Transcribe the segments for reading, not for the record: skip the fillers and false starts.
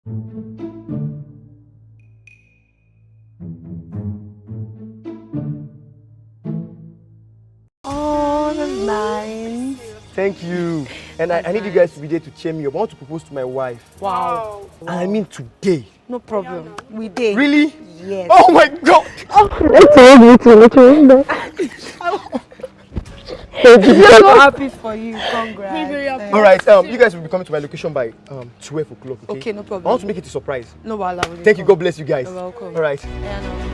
Oh, that's nice. Thank you. And I need you guys to be there to cheer me up. I want to propose to my wife. Wow. And I mean today. No problem. We did. Really? Yes. Oh my God! I'm so happy for you. Congrats. All right. You guys will be coming to my location by 12 o'clock. Okay? Okay, no problem. I want to make it a surprise. No, Wala. Thank you. God bless you guys. You're welcome. All right. Yeah, no.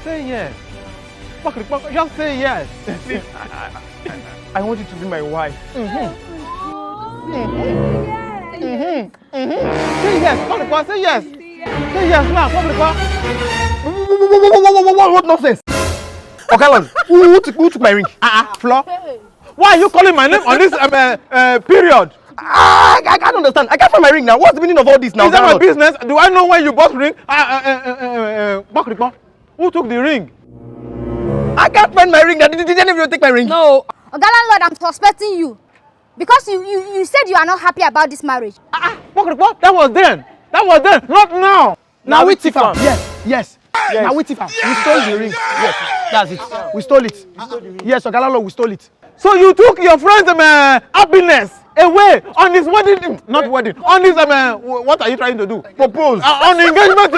Say yes. Just say yes. I want you to be my wife. Say yes. Say yes. Say yes now. What nonsense? Okay, who took my ring? Flo. Why are you calling my name on this period? I can't understand. I can't find my ring now. What's the meaning of all this now? Is that my business? Do I know when you bought ring? Who took the ring? I can't find my ring. Did any of you take my ring? No. Oga landlord, I'm suspecting you. Because you said you are not happy about this marriage. That was then. Not now. Now we Tifa. Yes. Now we Tifa. We stole the ring. Yes. That's it. We stole it. Yes, Oga landlord, we stole it. So you took your friend's happiness away on his wedding, not wedding, on his what are you trying to do? Propose. On the engagement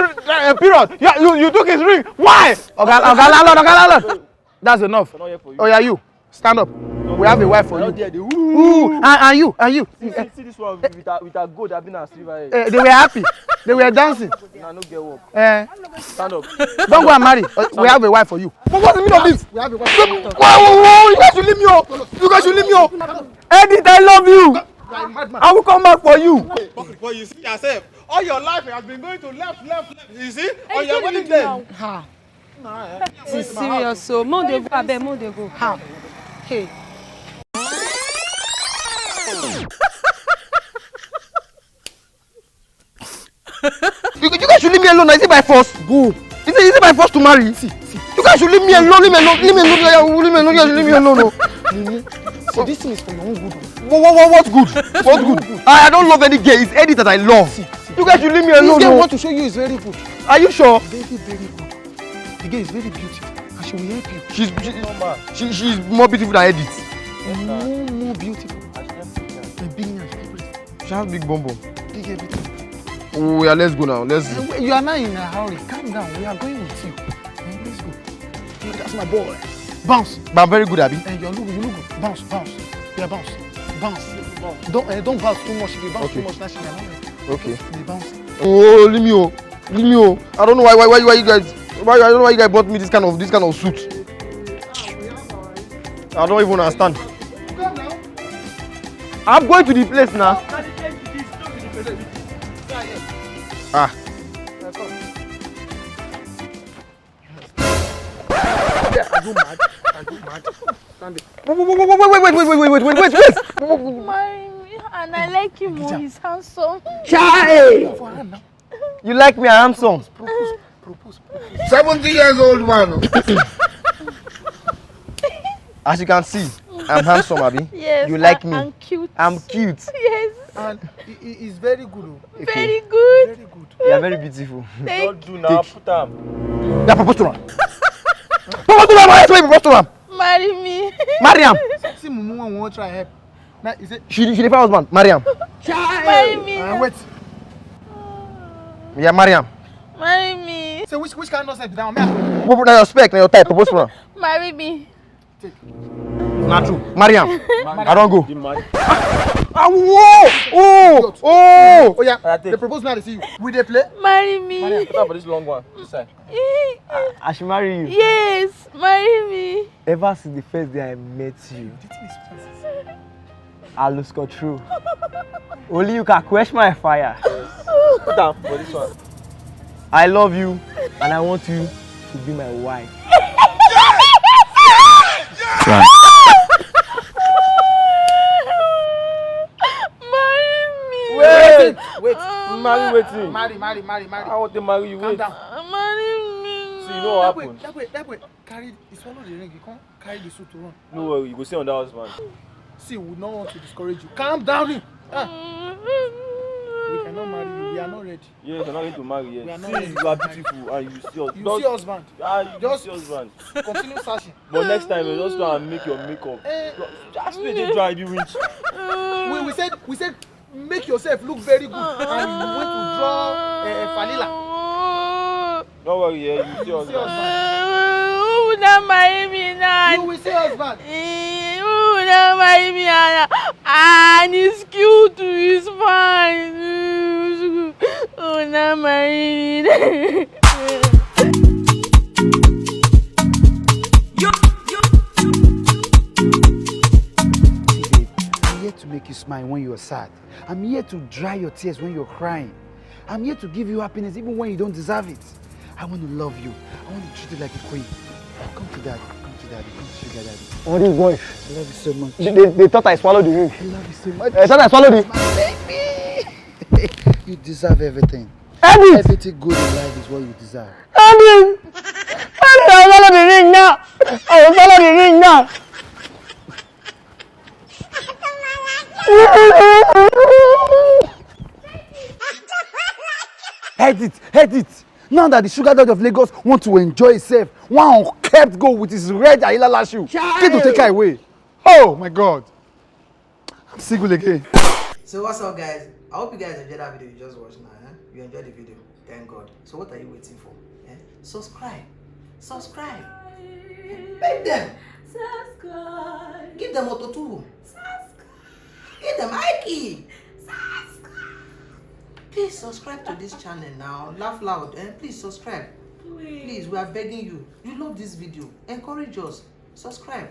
period. Yeah, you took his ring. Why? Oga landlord. That's enough. Oh yeah, you. Stand up. We have a wife for you. Ooh, and you. See this one with a gold I've been a silver. They were happy. They were dancing. Nah, no get work. Stand up. Don't go and marry. We have a wife for you. But what's the meaning of this? We have a wife for you. Whoa, you guys should leave me up. Edith, I love you. I will come back for you. But you see yourself, all your life has been going to left. You see? On your wedding day. This is serious. So, Monday go. How? Hey. You guys should leave me alone. Is it by force? Go. Is it by force to marry? See. You guys should leave me alone. Leave me alone. You guys should leave me alone. So this thing is for your own good. What's good? I don't love any girl. It's Edith that I love. See. You guys should leave me alone. This girl want to show you is very good. Are you sure? Very good. The girl is very beautiful and she will help you. She's more beautiful than Edith. More beautiful. And big. She has big bum bum. Big everything. Oh yeah, let's go now. You are not in a hurry. Calm down. We are going with you. Let's go. That's my boy. Bounce. But I'm very good, Abby. And you look good. Bounce. Yeah, bounce. Don't bounce too much. If you bounce too much, that's okay. Bounce. Oh, leave me. I don't know why you guys. I don't know why you guys bought me this kind of suit. I don't even understand. I'm going to the place now. Ah. I go mad. Stand Wait. And I like him more. He's handsome. Chai! You like me? I'm handsome. Propose. 70 years old man. As you can see, I'm handsome, Abby. Yes. You like me? I'm cute. I'm cute. Yes. And it's very good. Very good. Very good. You're very beautiful. Don't do now. Put them. Yeah, propose to him. Propose to him. Marry me. Mariam. See, Mumu won't try help. Now, is it? She the first husband, Mariam. Marry me. Wait. Yeah, Mariam. Marry me. Say which kind of nonsense be that one? Me, Now your spec, now your type, propose for her. Marry me. Not true. Mariam, I don't go. The man. Oh, oh yeah. They propose now. They see you. Will they play? Marry me. Mariam, put up for this long one. This side. I should marry you. Yes, marry me. Ever since the first day I met you, I lost control. Only you can quench my fire. Put up for this one. I love you and I want you to be my wife. Marry me. Wait. Marry waiting. Marry. I want to marry you. Calm Wait. down. Marry me. So you know what happened? That way. Carry. You swallow the ring. You can't carry the suit to run. No worry, you go stay on that house, man. See, we don't want to discourage you. Calm down. We cannot marry you. We are not ready. Yes, you're not going to marry yet. We are not See, ready. you are beautiful and you see us. You see husband. You Just see husband. continue searching. But next time, you just try and make your makeup. Just make it dry, you rich. We said make yourself look very good. And we went to draw vanilla. Don't worry, yeah, you see us. See husband. Who would not marry me now? You will see husband. Who would not marry me now? And he's cute too, he's fine. Who would not marry me? I'm here to make you smile when you're sad. I'm here to dry your tears when you're crying. I'm here to give you happiness even when you don't deserve it. I want to love you. I want to treat you like a queen. Come to daddy. Come to sugar daddy. All these boys, I love you so much. they thought I swallowed the ring. I love you so much. I thought I swallowed it. Baby! You deserve everything. Edit! Everything good in life is what you deserve. Edit! I'll swallow the ring now. I'll swallow the ring now. Edit! Now that the sugar daddy of Lagos want to enjoy himself, one kept go with his red Ayilala shoe. Get to take her away. Oh my God. I'm single again. So what's up, guys? I hope you guys enjoyed that video you just watched now. You enjoyed the video, thank God. So what are you waiting for? Subscribe. Beg them. Subscribe. Give them Auto 2. Give them Ike. Please subscribe to this channel now. Laugh loud. Please subscribe. Please, we are begging you. You love this video. Encourage us. Subscribe.